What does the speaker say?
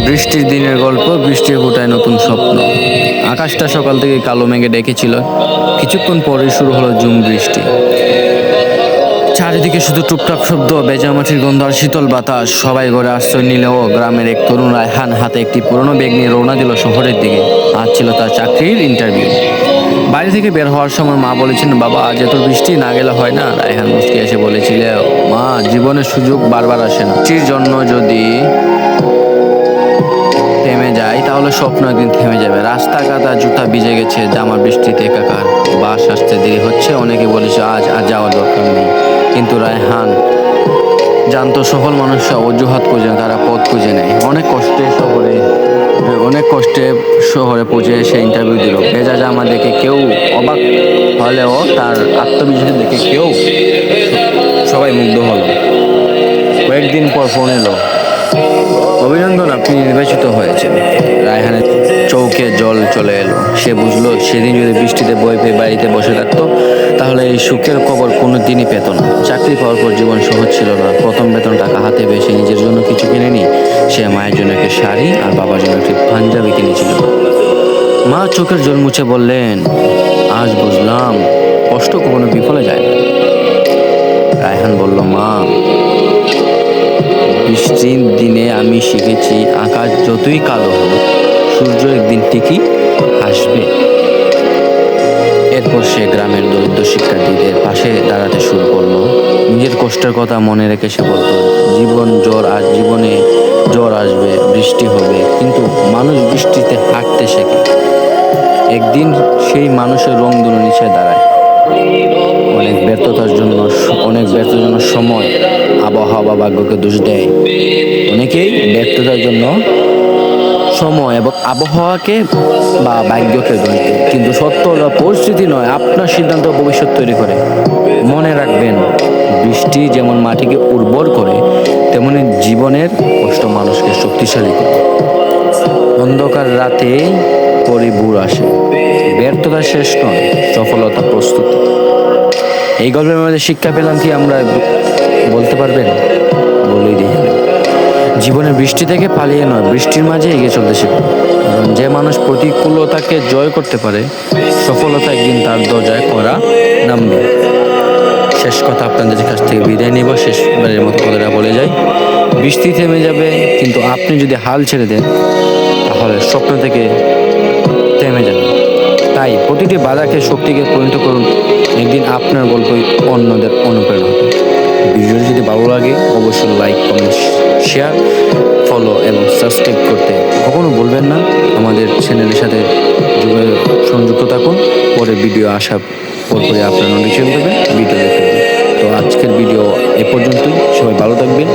বৃষ্টির দিনের গল্প, বৃষ্টির ফোঁটায় নতুন স্বপ্ন। আকাশটা সকাল থেকে কালো মেঘে ডেকেছিল। কিছুক্ষণ পরেই শুরু হলো ঝুম বৃষ্টি। চারিদিকে শুধু টুকটাক শব্দ, ভেজা মাটির গন্ধ আর শীতল বাতাস। সবাই ঘরে আশ্রয় নিলেও গ্রামের এক তরুণ রায়হান হাতে একটি পুরনো ব্যাগ নিয়ে রওনা দিল শহরের দিকে। আজ ছিল তার চাকরির ইন্টারভিউ। বাড়ি থেকে বের হওয়ার সময় মা বলেছেন, বাবা আজ এত বৃষ্টি, না গেলে হয় না। রায়হান মুচকি এসে বলেছিল, মা, জীবনের সুযোগ বারবার আসে না। বৃষ্টির জন্য যদি থেমে যায় তাহলে স্বপ্ন একদিন থেমে যাবে। রাস্তা কাদা, জুতা ভিজে গেছে, জামা বৃষ্টিতে একাকার। বাস আসতে দেরি হচ্ছে। অনেকে বলেছে আজ যাওয়ার দরকার নেই, কিন্তু রায়হান জানতো সফল মানুষরা অজুহাত খুঁজে না, তারা পথ খুঁজে নেয়। অনেক কষ্টে শহরে পৌঁছে সে ইন্টারভিউ দিল। ভেজা জামা দেখে কেউ অবাক হলেও তার আত্মবিশ্বাস দেখে সবাই মুগ্ধ হলো। কয়েকদিন পর ফোন এলো, অভিনন্দন, আপনি নির্বাচিত হয়েছেন। রায়হানের চৌকে জল চলে এলো। সে বুঝলো, সেদিন যদি বৃষ্টিতে বই পেয়ে বাড়িতে বসে থাকতো তাহলে এই সুখের খবর কোনো দিনই পেত না। চাকরি পাওয়ার পর জীবন সহজ ছিল না। প্রথম বেতন টাকা হাতে পেয়ে সে নিজের জন্য কিছু কিনেনি। সে মায়ের জন্য একটি শাড়ি আর বাবার জন্য একটি পাঞ্জাবি কিনেছিল। মা চোখের জল মুছে বললেন, আজ বুঝলাম কষ্ট কখনো বিফলে যায় না। রায়হান বলল, মা, বৃষ্টির দিনে আমি শিখেছি আকাশ যতই কালো হোক, সূর্য একদিন ঠিকই আসবে। এরপর সে গ্রামের দরিদ্র শিক্ষার্থীদের পাশে দাঁড়াতে শুরু করলো। নিজের কষ্টের কথা মনে রেখে সে বলতো, জীবনে জ্বর আসবে, বৃষ্টি হবে, কিন্তু মানুষ বৃষ্টিতে হাঁটতে শেখে। একদিন সেই মানুষের রংধনু নিচে দাঁড়ায়। অনেক ব্যর্থতার জন্য সময়, আবহাওয়া বা ভাগ্যকে দোষ দেয়। অনেকেই ব্যর্থতার জন্য সময় এবং আবহাওয়াকে বা ভাগ্যকে দোষ দেয়, কিন্তু সত্য হলো পরিস্থিতি নয়, আপনার সিদ্ধান্ত ভবিষ্যৎ তৈরি করে। মনে রাখবেন, বৃষ্টি যেমন মাটিকে উর্বর করে, তেমনি জীবনের কষ্ট মানুষকে শক্তিশালী করে। অন্ধকার রাতে পরিভোর আসে। ব্যর্থতা শেষ নয়, সফলতা প্রস্তুতি। এই গল্পের মধ্যে শিক্ষা পেলাম কি, আমরা বলতে পারবেন? বলেই দিয়ে জীবনে বৃষ্টি থেকে পালিয়ে নয়, বৃষ্টির মাঝে এগিয়ে চলতে শিখুন। কারণ যে মানুষ প্রতিকূলতাকে জয় করতে পারে, সফলতা একদিন তার দরজায় করা নামবে। শেষ কথা আপনাদের কাছ থেকে বিদায় নিব। শেষবারের মতো কথাটা বলে যাই, বৃষ্টি থেমে যাবে, কিন্তু আপনি যদি হাল ছেড়ে দেন তাহলে স্বপ্ন থেকে থেমে যাবে। তাই প্রতিটি বাধাকে শক্তিকে পরিণত করুন। একদিন আপনার গল্পই অন্যদের অনুপ্রেরণা হবে। ভিডিওটি যদি ভালো লাগে অবশ্যই লাইক, কমেন্ট, শেয়ার, ফলো এবং সাবস্ক্রাইব করতে কখনো ভুলবেন না। আমাদের চ্যানেলের সাথে সংযুক্ত থাকুন। পরে ভিডিও আসার পরপরই আপনার নোটিফিকেশন দেবেন, ভিডিও দেখতে পাবেন। তো আজকের ভিডিও এ পর্যন্তই। সবাই ভালো থাকবেন,